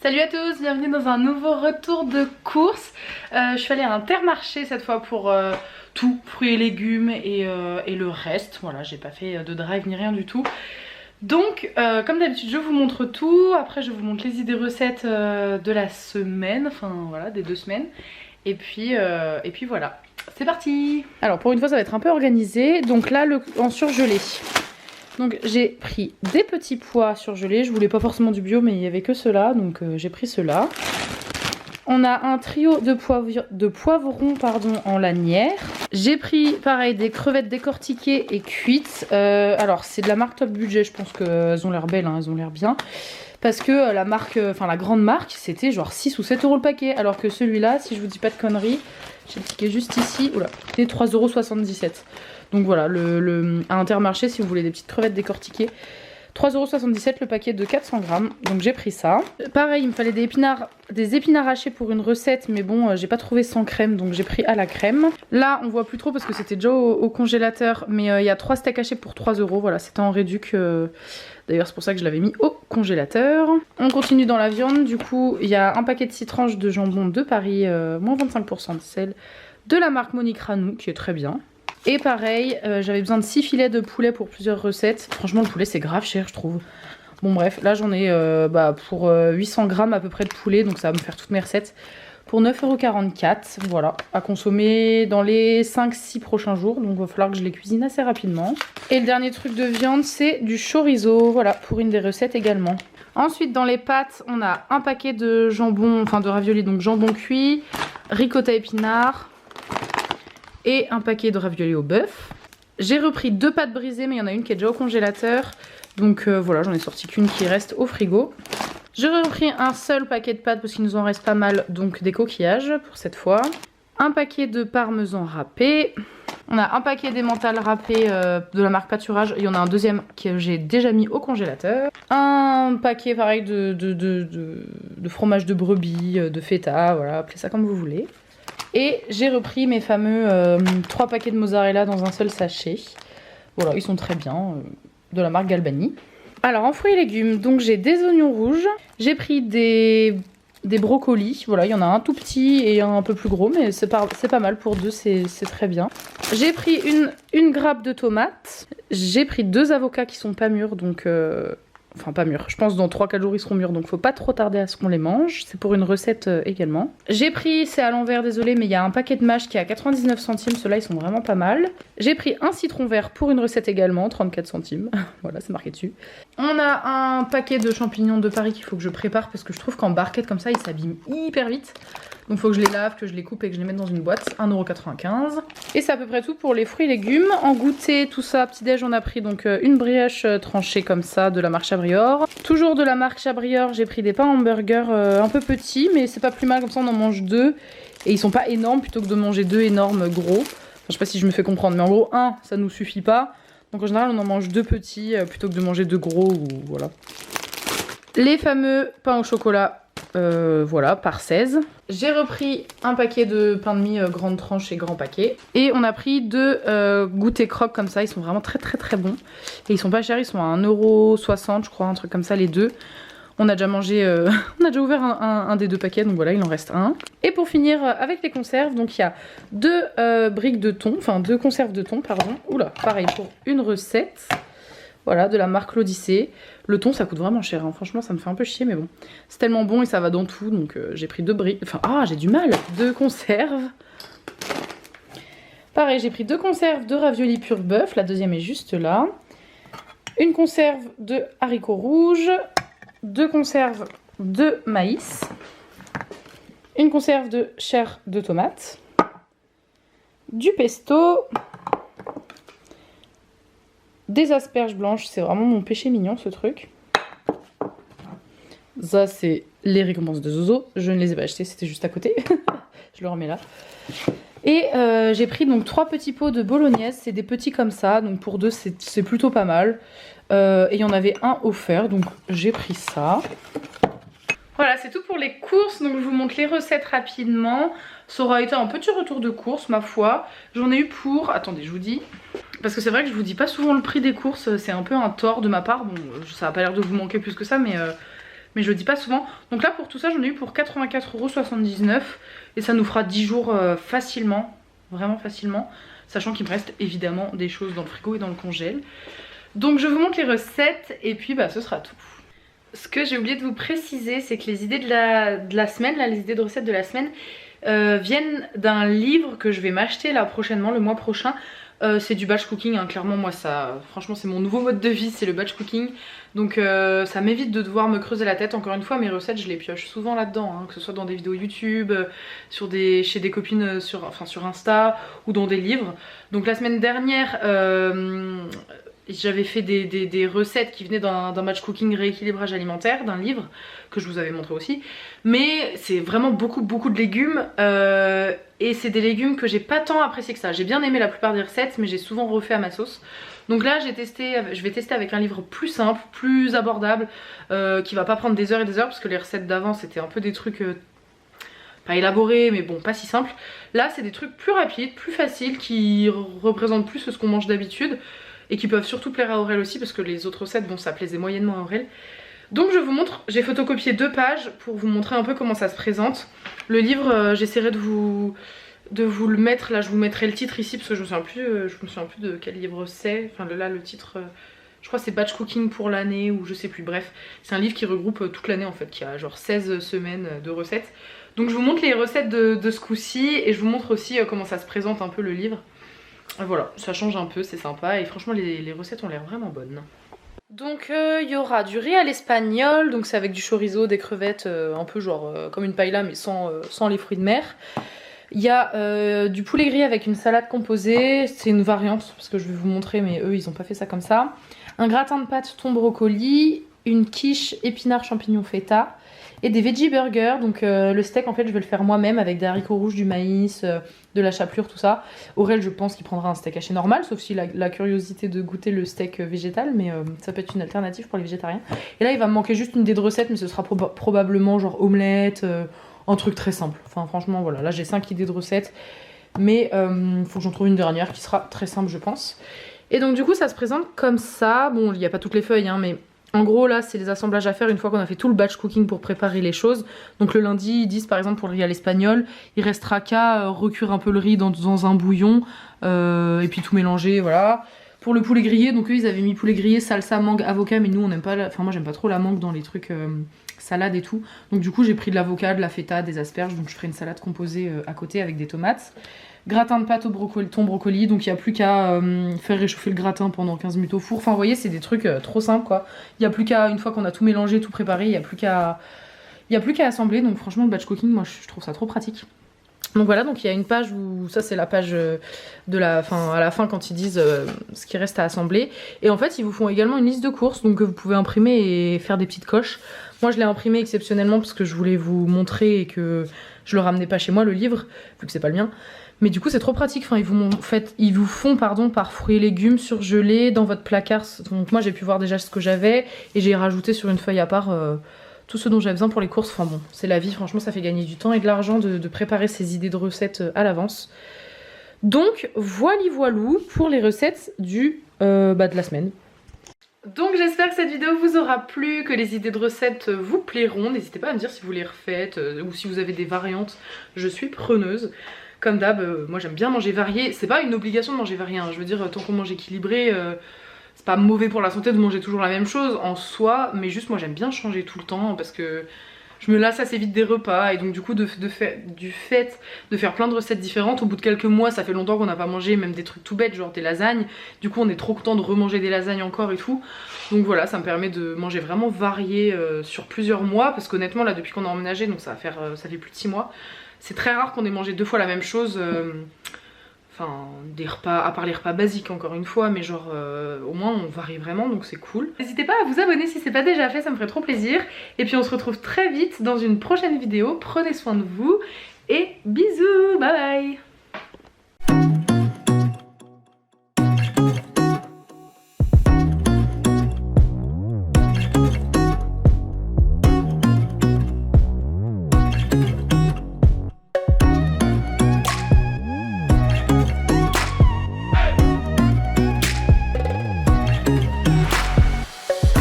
Salut à tous, bienvenue dans un nouveau retour de course. Je suis allée à Intermarché cette fois pour tout, fruits et légumes et le reste. Voilà, j'ai pas fait de drive ni rien du tout. Donc comme d'habitude je vous montre tout, après je vous montre les idées recettes de la semaine, enfin voilà, des 2 semaines. Et puis voilà, c'est parti. Alors pour une fois ça va être un peu organisé, donc là en surgelé. Donc j'ai pris des petits pois surgelés, je voulais pas forcément du bio mais il n'y avait que ceux-là, donc j'ai pris ceux-là. On a un trio de poivrons en lanière. J'ai pris pareil des crevettes décortiquées et cuites. Alors c'est de la marque Top Budget, je pense qu'elles ont l'air belles, hein, elles ont l'air bien. Parce que la marque, enfin la grande marque, c'était genre 6 ou 7 € le paquet. Alors que celui-là, si je vous dis pas de conneries, j'ai le ticket juste ici, oula, c'était 3,77 €. Donc voilà, à Intermarché, si vous voulez des petites crevettes décortiquées, 3,77 € le paquet de 400 grammes. Donc j'ai pris ça. Pareil, il me fallait des épinards hachés pour une recette, mais bon, j'ai pas trouvé sans crème, donc j'ai pris à la crème. Là, on voit plus trop parce que c'était déjà au congélateur, mais il y a 3 steaks hachés pour 3 €. Voilà, c'était en réduc. D'ailleurs, c'est pour ça que je l'avais mis au congélateur. On continue dans la viande. Du coup, il y a un paquet de 6 tranches de jambon de Paris, moins 25% de sel, de la marque Monique Ranou, qui est très bien. Et pareil, j'avais besoin de 6 filets de poulet pour plusieurs recettes. Franchement, le poulet, c'est grave cher, je trouve. Bon, bref, là, j'en ai pour 800 grammes à peu près de poulet, donc ça va me faire toutes mes recettes. Pour 9,44 €, voilà, à consommer dans les 5-6 prochains jours. Donc il va falloir que je les cuisine assez rapidement. Et le dernier truc de viande, c'est du chorizo, voilà, pour une des recettes également. Ensuite, dans les pâtes, on a un paquet de jambon, enfin de raviolis, donc jambon cuit, ricotta épinards et un paquet de raviolis au bœuf. J'ai repris 2 pâtes brisées, mais il y en a une qui est déjà au congélateur. Donc voilà, j'en ai sorti qu'une qui reste au frigo. J'ai repris un seul paquet de pâtes parce qu'il nous en reste pas mal, donc des coquillages pour cette fois. Un paquet de parmesan râpé. On a un paquet d'emmental râpé de la marque Pâturage. Il y en a un deuxième que j'ai déjà mis au congélateur. Un paquet pareil de fromage de brebis, de feta, voilà, appelez ça comme vous voulez. Et j'ai repris mes fameux 3 paquets de mozzarella dans un seul sachet. Voilà, ils sont très bien, de la marque Galbani. Alors en fruits et légumes, donc j'ai des oignons rouges, j'ai pris des brocolis, voilà, il y en a un tout petit et un peu plus gros, mais c'est pas mal pour 2, c'est très bien. J'ai pris une grappe de tomates, j'ai pris 2 avocats qui sont pas mûrs, donc enfin pas mûrs, je pense dans 3-4 jours ils seront mûrs, donc faut pas trop tarder à ce qu'on les mange, c'est pour une recette également. J'ai pris, c'est à l'envers désolé, mais il y a un paquet de mâches qui est à 99 centimes, ceux-là ils sont vraiment pas mal. J'ai pris un citron vert pour une recette également, 34 centimes, voilà c'est marqué dessus. On a un paquet de champignons de Paris qu'il faut que je prépare parce que je trouve qu'en barquette comme ça ils s'abîment hyper vite. Donc il faut que je les lave, que je les coupe et que je les mette dans une boîte, 1,95 €. Et c'est à peu près tout pour les fruits et légumes. En goûter, tout ça, petit déj, on a pris donc une brioche tranchée comme ça de la marque Chabrior. Toujours de la marque Chabrior, j'ai pris des pains hamburgers un peu petits, mais c'est pas plus mal, comme ça on en mange 2. Et ils sont pas énormes plutôt que de manger 2 énormes gros. Enfin, je sais pas si je me fais comprendre, mais en gros, un, ça nous suffit pas. Donc en général, on en mange 2 petits plutôt que de manger 2 gros, ou voilà. Les fameux pains au chocolat. Voilà, par 16. J'ai repris un paquet de pain de mie grande tranche et grand paquet. Et on a pris 2 goûters croques comme ça. Ils sont vraiment très très très bons. Et ils sont pas chers, ils sont à 1,60 € je crois, un truc comme ça les 2. On a déjà mangé, on a déjà ouvert un des 2 paquets, donc voilà, il en reste un. Et pour finir avec les conserves, donc il y a 2 briques de thon, enfin 2 conserves de thon, pardon. Oula, pareil pour une recette. Voilà, de la marque l'Odyssée. Le thon, ça coûte vraiment cher, hein. Franchement, ça me fait un peu chier, mais bon. C'est tellement bon et ça va dans tout, donc j'ai pris 2 briques. Enfin, j'ai du mal 2 conserves. Pareil, j'ai pris 2 conserves de raviolis pur bœuf. La deuxième est juste là. Une conserve de haricots rouges. 2 conserves de maïs. Une conserve de chair de tomate. Du pesto. Des asperges blanches, c'est vraiment mon péché mignon ce truc. Ça c'est les récompenses de Zozo, je ne les ai pas achetées, c'était juste à côté. Je le remets là. Et j'ai pris donc 3 petits pots de bolognaise, c'est des petits comme ça, donc pour 2 c'est plutôt pas mal. Et il y en avait un offert, donc j'ai pris ça. Voilà, c'est tout pour les courses, donc je vous montre les recettes rapidement. Ça aura été un petit retour de course, ma foi. J'en ai eu pour... Attendez, je vous dis... Parce que c'est vrai que je vous dis pas souvent le prix des courses, c'est un peu un tort de ma part. Bon, ça a pas l'air de vous manquer plus que ça, mais mais je le dis pas souvent. Donc là pour tout ça j'en ai eu pour 84,79 € et ça nous fera 10 jours facilement, vraiment facilement, sachant qu'il me reste évidemment des choses dans le frigo et dans le congèle. Donc je vous montre les recettes et puis bah ce sera tout. Ce que j'ai oublié de vous préciser, c'est que les idées de la semaine, là, les idées de recettes de la semaine viennent d'un livre que je vais m'acheter là prochainement, le mois prochain. C'est du batch cooking, hein. Clairement moi ça, franchement c'est mon nouveau mode de vie, c'est le batch cooking. Donc ça m'évite de devoir me creuser la tête. Encore une fois mes recettes je les pioche souvent là-dedans, hein, que ce soit dans des vidéos YouTube, chez des copines sur Insta ou dans des livres. Donc la semaine dernière j'avais fait des recettes qui venaient d'un batch cooking rééquilibrage alimentaire, d'un livre que je vous avais montré aussi. Mais c'est vraiment beaucoup de légumes et c'est des légumes que j'ai pas tant apprécié que ça. J'ai bien aimé la plupart des recettes mais j'ai souvent refait à ma sauce. Donc là je vais tester avec un livre plus simple, plus abordable, qui va pas prendre des heures et des heures parce que les recettes d'avant c'était un peu des trucs pas élaborés mais bon pas si simples. Là c'est des trucs plus rapides, plus faciles, qui représentent plus ce qu'on mange d'habitude et qui peuvent surtout plaire à Aurel aussi parce que les autres recettes bon ça plaisait moyennement à Aurel. Donc je vous montre, j'ai photocopié 2 pages pour vous montrer un peu comment ça se présente. Le livre j'essaierai de vous le mettre, là je vous mettrai le titre ici parce que je me souviens plus de quel livre c'est. Enfin là le titre, je crois c'est Batch Cooking pour l'année ou je sais plus, bref. C'est un livre qui regroupe toute l'année en fait, qui a genre 16 semaines de recettes. Donc je vous montre les recettes de ce coup-ci et je vous montre aussi comment ça se présente un peu le livre. Voilà, ça change un peu, c'est sympa et franchement les recettes ont l'air vraiment bonnes. Donc il y aura du riz à l'espagnol, donc c'est avec du chorizo, des crevettes, un peu genre comme une paella mais sans les fruits de mer. Il y a du poulet grillé avec une salade composée, c'est une variante parce que je vais vous montrer mais eux ils ont pas fait ça comme ça. Un gratin de pâtes thon brocoli, une quiche épinards champignons feta et des veggie burgers. Donc le steak en fait je vais le faire moi-même avec des haricots rouges, du maïs, de la chapelure, tout ça. Aurel je pense qu'il prendra un steak haché normal, sauf s'il a la curiosité de goûter le steak végétal, mais ça peut être une alternative pour les végétariens. Et là il va me manquer juste une idée de recette, mais ce sera probablement genre omelette, un truc très simple. Enfin franchement voilà, là j'ai 5 idées de recettes, mais faut que j'en trouve une dernière qui sera très simple je pense. Et donc du coup ça se présente comme ça, bon il n'y a pas toutes les feuilles hein, mais en gros là c'est les assemblages à faire une fois qu'on a fait tout le batch cooking pour préparer les choses. Donc le lundi ils disent par exemple pour le riz à l'espagnol, il restera qu'à recuire un peu le riz dans un bouillon et puis tout mélanger, voilà. Pour le poulet grillé, donc eux ils avaient mis poulet grillé, salsa, mangue, avocat, mais nous on n'aime pas, enfin moi j'aime pas trop la mangue dans les trucs salade et tout. Donc du coup j'ai pris de l'avocat, de la feta, des asperges, donc je ferai une salade composée à côté avec des tomates. Gratin de pâte au brocoli, thon brocoli, donc il n'y a plus qu'à faire réchauffer le gratin pendant 15 minutes au four. Enfin vous voyez c'est des trucs trop simples quoi. Il n'y a plus qu'à, une fois qu'on a tout mélangé, tout préparé, il n'y a plus qu'à assembler. Donc franchement le batch cooking moi je trouve ça trop pratique. Donc voilà, donc il y a une page où, ça c'est la page de à la fin quand ils disent ce qui reste à assembler. Et en fait ils vous font également une liste de courses, donc que vous pouvez imprimer et faire des petites coches. Moi je l'ai imprimé exceptionnellement parce que je voulais vous montrer et que je le ramenais pas chez moi le livre, vu que c'est pas le mien. Mais du coup c'est trop pratique, enfin, ils vous font par fruits et légumes surgelés dans votre placard. Donc moi j'ai pu voir déjà ce que j'avais et j'ai rajouté sur une feuille à part tout ce dont j'avais besoin pour les courses. Enfin bon, c'est la vie, franchement ça fait gagner du temps et de l'argent de préparer ces idées de recettes à l'avance. Donc voilou pour les recettes de la semaine. Donc j'espère que cette vidéo vous aura plu, que les idées de recettes vous plairont. N'hésitez pas à me dire si vous les refaites ou si vous avez des variantes, je suis preneuse. Comme d'hab, moi j'aime bien manger varié. C'est pas une obligation de manger varié, hein. Je veux dire, tant qu'on mange équilibré, c'est pas mauvais pour la santé de manger toujours la même chose en soi. Mais juste moi j'aime bien changer tout le temps parce que je me lasse assez vite des repas. Et donc du coup du fait de faire plein de recettes différentes, au bout de quelques mois ça fait longtemps qu'on n'a pas mangé même des trucs tout bêtes genre des lasagnes. Du coup on est trop content de remanger des lasagnes encore et tout. Donc voilà, ça me permet de manger vraiment varié sur plusieurs mois. Parce qu'honnêtement là depuis qu'on a emménagé, donc ça fait plus de 6 mois, c'est très rare qu'on ait mangé 2 fois la même chose. Enfin, des repas, à part les repas basiques encore une fois, mais genre au moins on varie vraiment, donc c'est cool. N'hésitez pas à vous abonner si c'est pas déjà fait, ça me ferait trop plaisir. Et puis on se retrouve très vite dans une prochaine vidéo. Prenez soin de vous et bisous, bye bye.